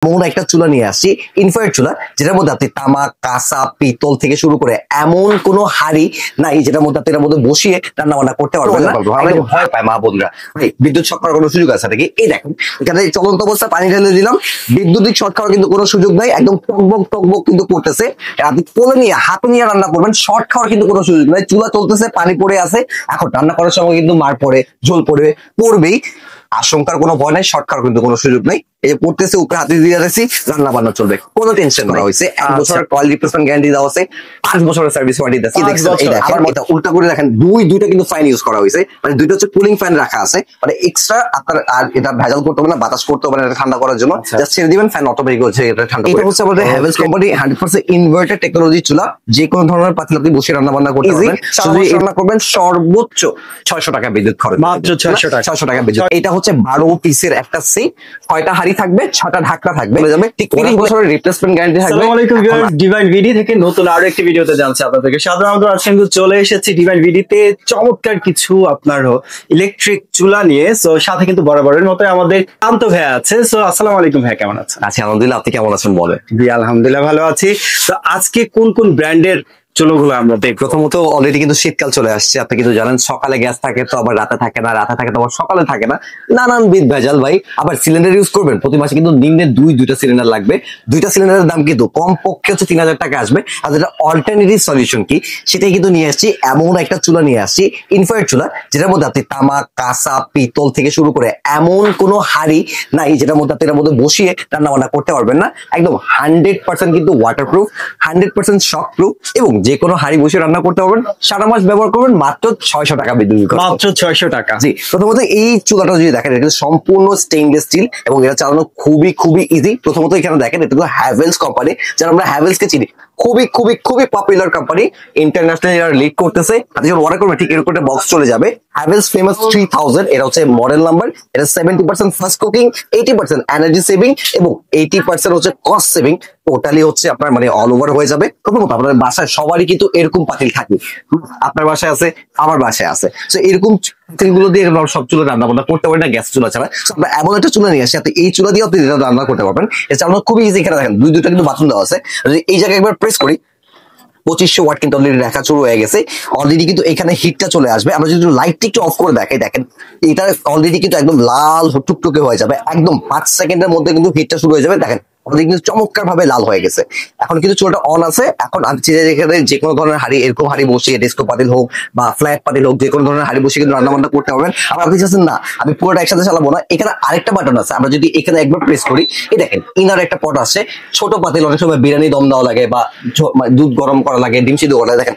এমন একটা চুলা নিয়ে আসছি, ইনফ্রারেড চুলা, যেটার মধ্যে আপনি তামা, কাঁচা, পিতল থেকে শুরু করে এমন কোনো হাড়ি নাই যেটার মধ্যে আপনি এটার মধ্যে বসিয়ে রান্না বান্না করতে পারবেন না। ভয় পায় মা বোনরা, ভাই বিদ্যুৎ শর্ট খাওয়ার কোনো সুযোগ আছে নাকি? এই দেখেন এখানে চলন্ত অবস্থা পানি ঢেলে দিলাম, বিদ্যুতিক শর্ট খাওয়ার কিন্তু কোনো সুযোগ নাই, একদম টকবক টকবক কিন্তু করতেছে। আপনি কোলে নিয়ে হাতে নিয়ে রান্না করবেন, শর্ট খাওয়ার কিন্তু কোনো সুযোগ নাই। চুলা চলতেছে, পানি পড়ে আছে, এখন রান্না করার সময় কিন্তু মার পড়ে, ঝোল পড়বেই। আশঙ্কার কোনো ভয় নাই, শর্ট খাওয়ার কিন্তু কোনো সুযোগ নাই। এই যে পড়তেছে, উপরে হাতে দিয়ে রাখছি, রান্না বান্না চলবে, কোনো টেনশন নাই। হয়েছে 1 বছরের কয়েল রিপ্লেসমেন্ট গ্যারান্টি দেওয়া আছে, 5 বছরের সার্ভিস ওয়ারেন্টি দেওয়া আছে। আবার এটা উল্টা করে দেখেন, দুইটা কিন্তু ফ্যান ইউজ করা হয়েছে, মানে দুইটা হচ্ছে কুলিং ফ্যান রাখা আছে, মানে এক্সট্রা আপনার আর এটা ভেজাল করতে হবে না, বাতাস করতে হবে না, এটা ঠান্ডা করার জন্য জাস্ট ছেড়ে দিবেন, ফ্যান অটোমেটিক হচ্ছে এটা ঠান্ডা। এটা হচ্ছে আমাদের হ্যাভেলস কোম্পানি 100% ইনভার্টার টেকনোলজি চুলা, যে কোনো ধরনের পাতিল আপনি বসে রান্না বান্না করতে পারবেন। শুধু রান্না করবেন সর্বোচ্চ 600 টাকা বিদ্যুৎ খরচ, মাত্র 600 টাকা বিদ্যুৎ। এটা হচ্ছে 12 পিসের একটা সিট, 6টা হাড়ি থাকবে, 6টা ঢাকনা থাকবে, ঠিক 30 বছরের রিপ্লেসমেন্ট গ্যারান্টি থাকবে। আসসালামু আলাইকুম ভিউয়ার্স, ডিভাইন ভিডি থেকে নতুন আরো একটি ভিডিওতে জানছি আপনাদেরকে সাধারণত আজকে চলে এসেছি ডিভাইন ভিডিতে চমৎকার কিছু আপনার ইলেকট্রিক চুলা নিয়ে। সো সাথে কিন্তু বরাবরের মতো আমাদের শান্ত ভাই আছে। সো আসসালামু আলাইকুম ভাই, কেমন আছেন? আছি আলহামদুলিল্লাহ, আপনি কেমন আছেন বলে? জি আলহামদুলিল্লাহ ভালো আছি। তো আজকে কোন কোন ব্র্যান্ডের চুলোগুলো আমরা দেখব? প্রথমত অলরেডি কিন্তু শীতকাল চলে আসছে, আপনি কিন্তু জানেন সকালে গ্যাস থাকে তো আবার রাতে থাকে না, রাতে থাকে তো আবার সকালে থাকে না, নানানবিধ ভেজাল ভাই। আবার সিলিন্ডার ইউজ করবেন, প্রতি মাসে কিন্তু নিম্নে দুইটা সিলিন্ডার লাগবে। দুইটা সিলিন্ডারের দাম কিন্তু কম পক্ষে হচ্ছে 3000 টাকা আসবে। আর যেটা অল্টারনেটিভ সলিউশন কি, সেটাই কিন্তু নিয়ে আসছি। এমন একটা চুলা নিয়ে আসছি, ইনফ্রারেড চুলা, যেটার মধ্যে আপনি তামা, কাঁচা, পিতল থেকে শুরু করে এমন কোনো হাড়ি নাই যেটার মধ্যে আপনি এটার মধ্যে বসিয়ে রান্না বান্না করতে পারবেন না। একদম 100% কিন্তু ওয়াটারপ্রুফ, 100% শক প্রুফ, এবং যে কোনো হাড়ি বসে রান্না করতে পারবেন। সারা মাস ব্যবহার করবেন, মাত্র 600 টাকা বিদ্যুৎ, মাত্র 600 টাকা। জি, প্রথমত এই চুলাটা যদি দেখেন, এটা সম্পূর্ণ স্টেইনলেস স্টিল এবং এটা চালানো খুবই ইজি। প্রথমত এখানে দেখেন, এটা তো হ্যাভেলস কোম্পানি, যারা আমরা হ্যাভেলস কে চিনি, খুবই পপুলার কোম্পানি, ইন্টারন্যাশনালি যারা লিড করতেছে। আপনি যখন অর্ডার করবেন, ঠিক এরকম একটা বক্স চলে যাবে, হ্যাভেলস ফেমাস 3000, এটা হচ্ছে মডেল নাম্বার। এটা 70% ফাস্ট কুকিং, 80% এনার্জি সেভিং এবং 80% হচ্ছে কস্ট সেভিং। টোটালি হচ্ছে আপনার মানে অল ওভার হয়ে যাবে। প্রথমত আপনার বাসায় সবারই কিন্তু এরকম পাতিল থাকে, আপনার বাসায় আছে, আমার বাসায় আছে। তো এরকম পাতিলগুলো দিয়ে সব চুলা রান্না বান্না করতে পারেন না, গ্যাস চুলা ছাড়া। আমরা এমন একটা চুলা নিয়ে আসি, আপনি এই চুলা দিয়ে আপনি রান্না করতে পারবেন। এটা আমরা খুবই ইজি। এখানে দেখেন দুইটা কিন্তু বাথরুম দেওয়া আছে। এই জায়গায় একবার প্রেস করি, 2500 ওয়াট কিন্তু অলরেডি রেখা শুরু হয়ে গেছে। অলরেডি কিন্তু এখানে হিটটা চলে আসবে। আমরা যদি লাইটটা একটু অফ করে দেখাই, দেখেন এটা অলরেডি কিন্তু একদম লাল টুকটুকে হয়ে যাবে। একদম 5 সেকেন্ডের মধ্যে কিন্তু হিটটা শুরু হয়ে যাবে। দেখেন আমাদের কিন্তু চমৎকার ভাবে লাল হয়ে গেছে। এখন কিন্তু চুলাটা অন আছে। এখন আমি এখানে যে কোনো ধরনের হাড়ি, এরকম হাড়ি বসিয়ে, ডেস্কটপ পাতিল হোক বা ফ্ল্যাট পাতিল হোক, যে কোনো ধরনের হাড়ি বসিয়ে কিন্তু রান্না বান্না করতে পারবেন। আবার আপনি চাচ্ছেন না আমি পুরোটা একসাথে চালাবো না, এখানে আরেকটা বাটন আছে। আমরা যদি এখানে একবার প্রেস করি, এই দেখেন ইনার একটা পট আছে। ছোট পাতিল, অনেক সময় বিরিয়ানি দম দেওয়া লাগে বা দুধ গরম করা লাগে, ডিম সিদ্ধ করা লাগে। দেখেন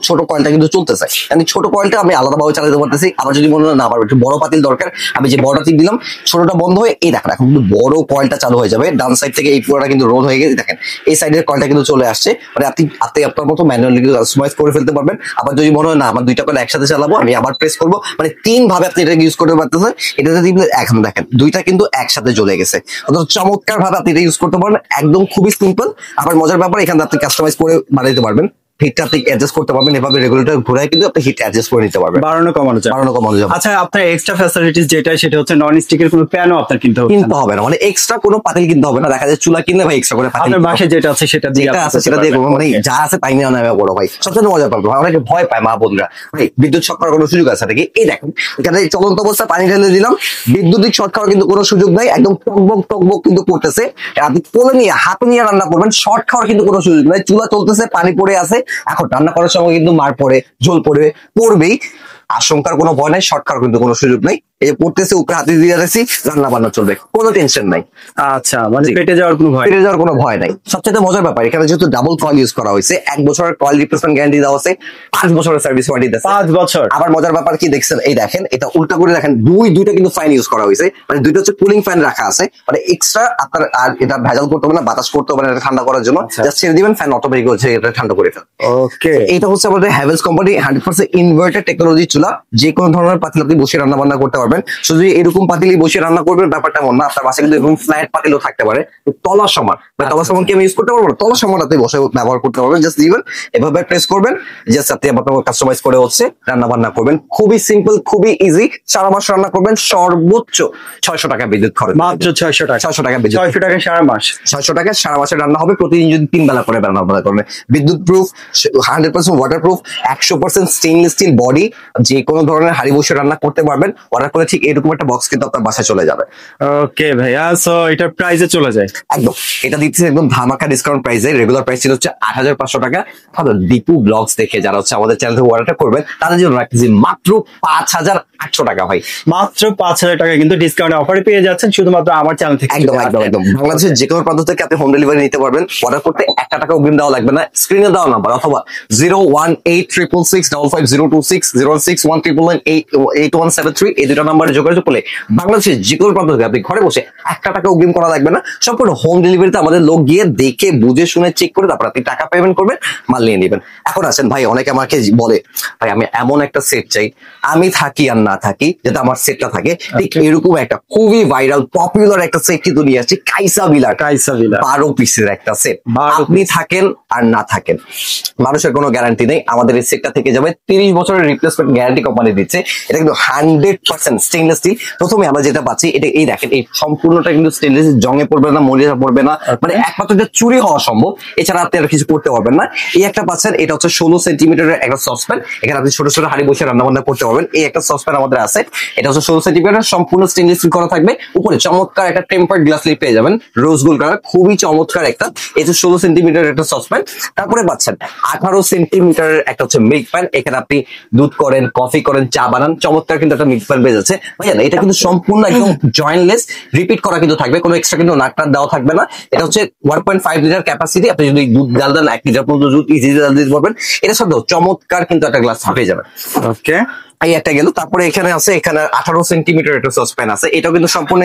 ছোট কয়েলটা কিন্তু চলতেছে। আমি ছোট কয়েলটা আমি আলাদাভাবে চালাতে পারতেছি। আবার যদি মনে হয় না, আবার একটু বড় পাতিল দরকার, আমি যে বড়টা টিপ দিলাম, ছোটটা বন্ধ হয়ে এই দেখেন এখন কিন্তু বড় কয়েলটা চালু হয়ে যাবে। ডান সাইড থেকে এই পুরোটা কিন্তু রোল হয়ে গেছে। দেখেন এই সাইডের কয়েলটা কিন্তু চলে আসছে। মানে আপনি আপনার মতো ম্যানুয়ালি কিন্তু কাস্টমাইজ করে ফেলতে পারবেন। আবার যদি মনে হয় না আমার দুইটা কয়েল একসাথে চালাবো, আমি আবার প্রেস করবো, মানে 3 ভাবে আপনি এটা ইউজ করতে পারতেছেন। এটা যদি এখন দেখেন দুইটা কিন্তু একসাথে জ্বলে গেছে। অথচ চমৎকার ভাবে আপনি এটা ইউজ করতে পারবেন, একদম খুবই সিম্পল। আবার মজার ব্যাপার, এখানে আপনি কাস্টমাইজ করে বানাইতে পারবেন। হিটটা আপনি অ্যাডজাস্ট করতে পারবেন, এভাবে রেগুলেটর ঘুরায় কিন্তু আপনি হিট অ্যাডজাস্ট করে নিতে পারবেন, বাড়ানো কমানো যাবে। আচ্ছা, আপনার এক্সট্রা ফ্যাসিলিটিস যেটা, সেটা হচ্ছে নন স্টিকের কোনো প্যানও আপনার কিনতে হবে না, মানে এক্সট্রা কোনো পাতিল কিনতে হবে না। দেখা যায় চুলা কিনলে ভাই এক্সট্রা করে পাতিল, আপনার বাসায় যেটা আছে সেটা দিয়ে মানে যা আছে তাই নিয়ে নেওয়া বড় ভাই। সবচেয়ে মজা পাবো, অনেকে ভয় পায় মা বোনরা, ভাই বিদ্যুৎ শর্ট খাওয়ার কোনো সুযোগ আছে নাকি? এই দেখেন এখানে চলন্ত অবস্থা পানি ঢেলে দিলাম, বিদ্যুতিক শর্ট খাওয়ার কিন্তু কোনো সুযোগ নাই। একদম টকবক কিন্তু করতেছে। আপনি কোলে নিয়ে হাতে নিয়ে রান্না করবেন, শর্ট খাওয়ার কিন্তু কোনো সুযোগ নাই। চুলা চলতেছে, পানি পড়ে আছে, এখন রান্না করার সময় কিন্তু মার পড়ে, ঝোল পড়বেই। আশঙ্কার কোনো ভয় নাই, শর্ট খাওয়ার কিন্তু কোনো সুযোগ নাই। এই যে পড়তেছে, উপরে হাতে দিয়ে রাখছি, রান্না বান্না চলবে, কোনো টেনশন নাই। আচ্ছা, মানে পেটে যাওয়ার কোনো ভয় নাই। সবচেয়ে মজার ব্যাপার, এখানে যেহেতু ডাবল কয়েল ইউজ করা হয়েছে, 1 বছরের কয়েল রিপ্লেসমেন্ট গ্যারান্টি দেওয়া আছে, 5 বছরের সার্ভিস ওয়ারেন্টি দেওয়া আছে। 5 বছর। আবার মজার ব্যাপার কি দেখছেন, এই দেখেন এটা উল্টা করে দেখেন, দুইটা কিন্তু ফ্যান ইউজ করা হয়েছে, মানে দুইটা হচ্ছে কুলিং ফ্যান রাখা আছে, মানে এক্সট্রা আপনার আর এটা ভেজাল করতে হবে না, বাতাস করতে হবে না, এটা ঠান্ডা করার জন্য জাস্ট ছেড়ে দিবেন, ফ্যান অটোমেটিক হচ্ছে এটা ঠান্ডা করে ফেলে। ওকে, এটা হচ্ছে আমাদের হ্যাভেলস কোম্পানি 100% ইনভার্টার টেকনোলজি চুলা, চুলা, যে কোনো ধরনের পাতিল আপনি বসে রান্না বান্না করতে পারবেন। শুধু এরকম পাতিলই বসে রান্না করবেন ব্যাপারটা এমন না, আপনার বাসায় কিন্তু এরকম ফ্ল্যাট পাতিলও থাকতে পারে। তলা সমান, তলা সমান কি আমি ইউজ করতে পারবো না, তলা সমান আপনি বসে ব্যবহার করতে পারবেন। জাস্ট দিবেন এভাবে প্রেস করবেন, জাস্ট আপনি আপনার কাস্টমাইজ করে হচ্ছে রান্না বান্না করবেন। খুবই সিম্পল, খুবই ইজি। সারা মাস রান্না করবেন, সর্বোচ্চ 600 টাকা বিদ্যুৎ খরচ, মাত্র 600 টাকা। 600 টাকা বিদ্যুৎ, 600 টাকা সারা মাস, 600 টাকা সারা মাসে রান্না হবে। প্রতিদিন যদি 3 বেলা করে রান্না বান্না করবেন, বিদ্যুৎ proof, 100% water proof, 100% stainless steel body, যে কোনো ধরনের হাড়ি বসে রান্না করতে পারবেন। অর্ডার করে ঠিক এরকম একটা বক্স কিন্তু আপনার বাসায় চলে যাবে। ওকে ভাইয়া, সো এটার প্রাইসে চলে যায় একদম, এটা দিচ্ছে একদম ধামাকা ডিসকাউন্ট প্রাইসে। রেগুলার প্রাইস ছিল হচ্ছে 8500 টাকা। আপনার দীপু ব্লগস দেখে যারা হচ্ছে আমাদের চ্যানেল থেকে অর্ডারটা করবেন তাদের জন্য রাখতেছি মাত্র 5800 টাকা ভাই। মাত্র 5000 টাকা কিন্তু ডিসকাউন্ট অফারে পেয়ে যাচ্ছেন শুধুমাত্র আমার চ্যানেল থেকে। একদম একদম একদম, বাংলাদেশের যে কোনো প্রান্ত থেকে আপনি হোম ডেলিভারি নিতে পারবেন। অর্ডার করতে 1 টাকা অগ্রিম দেওয়া লাগবে না। স্ক্রিনে দেওয়া নাম্বার অথবা 01866655026 061998173 এই দুটো নাম্বারে যোগাযোগ করলে বাংলাদেশের যে কোনো প্রান্ত থেকে আপনি ঘরে বসে 1 টাকা অগ্রিম করা লাগবে না। সম্পূর্ণ হোম ডেলিভারিতে আমাদের লোক গিয়ে দেখে বুঝে শুনে চেক করে তারপর আপনি টাকা পেমেন্ট করবেন, মাল নিয়ে নেবেন। এখন আসেন ভাই, অনেকে আমাকে বলে ভাই আমি এমন একটা সেট চাই, আমি থাকি আর না থাকি যাতে আমার সেটটা থাকে। ঠিক এরকম একটা খুবই ভাইরাল পপুলার একটা সেট কিন্তু নিয়ে আসছি, কাইসা বিলার। 12 পিসের একটা সেট। আপনি থাকেন আর না থাকেন, মানুষের কোনো গ্যারান্টি নেই। আমাদের এই সেটটা থেকে যাবে 30 বছরের রিপ্লেসমেন্ট গ্যারান্টি কোম্পানি দিচ্ছে। এটা কিন্তু 100% স্টেইনলেস স্টিল। প্রথমে আমরা যেটা পাচ্ছি, এটা এই দেখেন, এই সম্পূর্ণটা কিন্তু স্টেইনলেস, জঙে পড়বে না, মরিচা পড়বে না, মানে একমাত্র এটা চুরি হওয়া সম্ভব, এছাড়া আপনি আর কিছু করতে পারবেন না। এই একটা পাচ্ছেন, এটা হচ্ছে 16 সেন্টিমিটারের একটা সসপ্যান। এখানে আপনি ছোট ছোট হাঁড়ি বসে রান্না বান্না করতে পারবেন। এই একটা সসপ্যান আমাদের আছে, এটা হচ্ছে 16 সেন্টিমিটার, সম্পূর্ণ স্টেইনলেস স্টিল করা থাকবে। উপরে চমৎকার একটা টেম্পার্ড গ্লাস লিড পেয়ে যাবেন, রোজ গোল্ড কালার, খুবই চমৎকার একটা। এই যে 16 সেন্টিমিটার একটা সসপ্যান। তারপরে পাচ্ছেন 18 সেন্টিমিটারের একটা হচ্ছে মিল্ক প্যান। এখানে আপনি দুধ করেন, কফি করেন, চা বানান, চমৎকার কিন্তু একটা মিল্ক প্যান পেয়ে যাচ্ছে। ভাইয়া এটা কিন্তু সম্পূর্ণ একদম জয়েন্টলেস, রিপিট করা কিন্তু থাকবে, কোনো এক্সট্রা কিন্তু নাট দেওয়া থাকবে না। এটা হচ্ছে 1.5 লিটার ক্যাপাসিটি। আপনি যদি দুধ জাল দেন 1 লিটার পর্যন্ত দুধ ইজিলি জাল দিতে পারবেন। এটা সাথেও চমৎকার কিন্তু একটা গ্লাস পেয়ে যাবেন। ওকে, এই একটা গেল। তারপরে এখানে আছে, এখানে 18 সেন্টিমিটার একটা সসপ্যান আছে। এটাও কিন্তু সম্পূর্ণ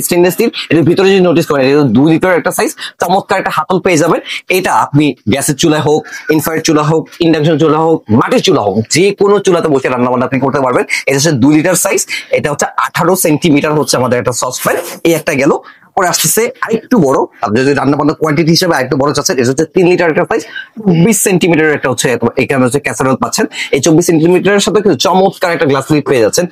স্টেনলেস স্টিল। এটার ভিতরে যদি নোটিস করেন, এটা 2 লিটার একটা সাইজ, চমৎকার একটা হাতল পেয়ে যাবেন। এটা আপনি গ্যাসের চুলা হোক, ইনফ্রারেড চুলা হোক, ইন্ডাকশন চুলা হোক, মাটির চুলা হোক, যে কোনো চুলাতে বসে রান্না বান্না আপনি করতে পারবেন। এটা হচ্ছে 2 লিটার সাইজ। এটা হচ্ছে 18 সেন্টিমিটার হচ্ছে আমাদের একটা সসপ্যান। এই একটা গেল। পরে আসতেছে আরেকটু বড়, আপনি যদি রান্না বান্না কোয়ান্টিটি হিসেবে আরেকটু বড় চাচ্ছেন, এটা হচ্ছে 3 লিটার একটা সাইজ, 20 সেন্টিমিটার একটা হচ্ছে, এখানে হচ্ছে ক্যাসারোল পাচ্ছেন। এই 24 সেন্টিমিটারের সাথে কিন্তু চমৎকার একটা গ্লাস লিড পেয়ে যাচ্ছেন।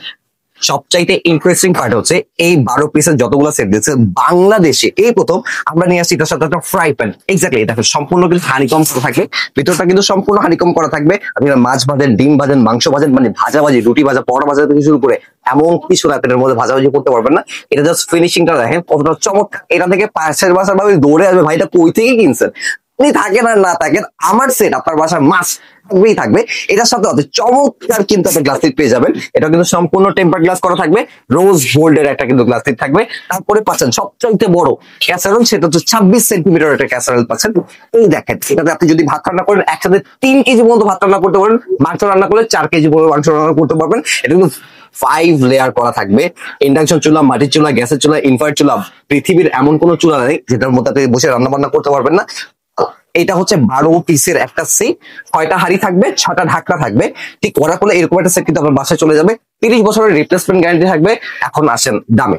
সবচাইতে ইন্টারেস্টিং পার্ট হচ্ছে এই 12 পিসের যতগুলো সেট দিচ্ছে বাংলাদেশে এই প্রথম আমরা নিয়ে আসছি। এটার সাথে একটা ফ্রাই প্যান, এক্স্যাক্টলি এটা সম্পূর্ণ কিন্তু হানিকম করা থাকবে, ভিতরটা কিন্তু সম্পূর্ণ হানিকম করা থাকবে। আপনি মাছ ভাজেন, ডিম ভাজেন, মাংস ভাজেন, মানে ভাজাভাজি, রুটি ভাজা, পরোটা ভাজা থেকে শুরু করে এমন কিছু না এটার মধ্যে ভাজাভাজি করতে পারবেন না। এটা জাস্ট ফিনিশিংটা দেখেন কতটা চমৎকার। এটা থেকে পাশের বাসার ভাবে দৌড়ে আসবে, ভাইটা কই থেকে কিনছেন। আপনি থাকেন আর না থাকেন, আমার সেট আপনার বাসার মাছ থাকবেই থাকবে। এটার সাথে চমৎকার কিন্তু একটা গ্লাস লিড পেয়ে যাবেন। এটা কিন্তু সম্পূর্ণ টেম্পার গ্লাস করা থাকবে, রোজ গোল্ডের একটা কিন্তু গ্লাস লিড থাকবে। তারপরে পাচ্ছেন সবচাইতে বড় ক্যাসারোল, সেটা হচ্ছে 26 সেন্টিমিটার একটা ক্যাসারোল পাচ্ছেন। এই দেখেন, এটাতে আপনি যদি ভাত রান্না করেন একসাথে 3 কেজি পর্যন্ত ভাত রান্না করতে পারেন। মাংস রান্না করলে 4 কেজি পর্যন্ত মাংস রান্না করতে পারবেন। এটা কিন্তু 5 লেয়ার করা থাকবে। ইন্ডাকশন চুলা, মাটির চুলা, গ্যাসের চুলা, ইনফ্রারেড চুলা, পৃথিবীর এমন কোনো চুলা নেই যেটার মধ্যে আপনি বসে রান্না বান্না করতে পারবেন না। এটা হচ্ছে 12 পিসের একটা সেট, 6টা হাড়ি থাকবে, 6টা ঢাকনা থাকবে। ঠিক করা করলে এরকম একটা সেট কিন্তু আপনার বাসায় চলে যাবে। 30 বছরের রিপ্লেসমেন্ট গ্যারান্টি থাকবে। এখন আসেন দামে।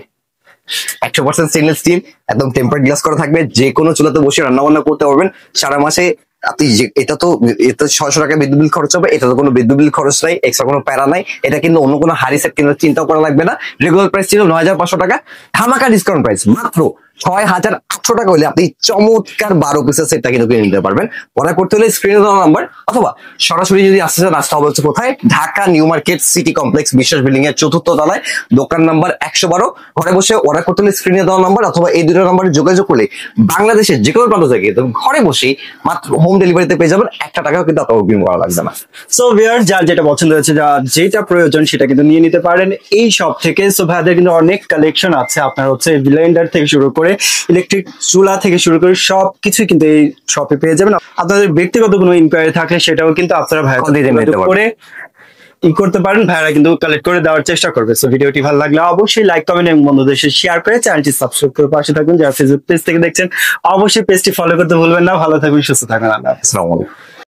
100% স্টেনলেস স্টিল, একদম টেম্পার্ড গ্লাস করা থাকবে, যে কোনো চুলাতে বসে রান্না বান্না করতে পারবেন। সারা মাসে আপনি এটা তো 600 টাকা বিদ্যুৎ বিল খরচ হবে, এটা তো কোনো বিদ্যুৎ বিল খরচ নাই, এক্সট্রা কোনো প্যারা নাই। এটা কিন্তু অন্য কোনো হাড়ি সেট কিন্তু চিন্তাও করা লাগবে না। রেগুলার প্রাইস ছিল 9500 টাকা, ধামাকা ডিসকাউন্ট প্রাইস মাত্র 6800 টাকা হলে আপনি চমৎকার 12 পিসের সেটটা কিন্তু কিনে নিতে পারবেন। অর্ডার করতে হলে স্ক্রিনে দেওয়া নাম্বার অথবা সরাসরি যদি আসতে চান, আসতে হবে হচ্ছে কোথায়, Dhaka new market city complex বিশ্বাস বিল্ডিং এর 4র্থ তলায়, দোকান নাম্বার 112। ঘরে বসে অর্ডার করতে হলে স্ক্রিনে দেওয়া নাম্বার অথবা এই দুটো নাম্বারে যোগাযোগ করলে বাংলাদেশের যে কোনো প্রান্ত থেকে ঘরে বসে মাত্র হোম ডেলিভারিতে পেয়ে যাবেন। 1 টাকাও কিন্তু আপনার অগ্রিম করা লাগবে না। সো ভিউয়ার, যার যেটা পছন্দ হয়েছে, যেটা প্রয়োজন সেটা কিন্তু নিয়ে নিতে পারেন এই শপ থেকে। সো ভাইদের কিন্তু অনেক কালেকশন আছে, আপনার হচ্ছে ব্লেন্ডার থেকে শুরু করে ইলেকট্রিক চুলা থেকে শুরু করে সবকিছু কিন্তু এই শপে পেয়ে যাবেন। আপনাদের ব্যক্তিগত কোনো ইনকোয়ারি থাকলে সেটাও কিন্তু আপনারা ভাইয়া করে করতে পারেন, ভাইরা কিন্তু কালেক্ট করে দেওয়ার চেষ্টা করবে। সো ভিডিওটি ভালো লাগলে অবশ্যই লাইক, কমেন্ট এবং বন্ধুদের সাথে শেয়ার করে চ্যানেলটি সাবস্ক্রাইব করে পাশে থাকুন। যারা ফেসবুক পেজ থেকে দেখছেন অবশ্যই পেজটি ফলো করতে ভুলবেন না। ভালো থাকুন, সুস্থ থাকুন। আল্লাহ হাফেজ। আসসালামু আলাইকুম।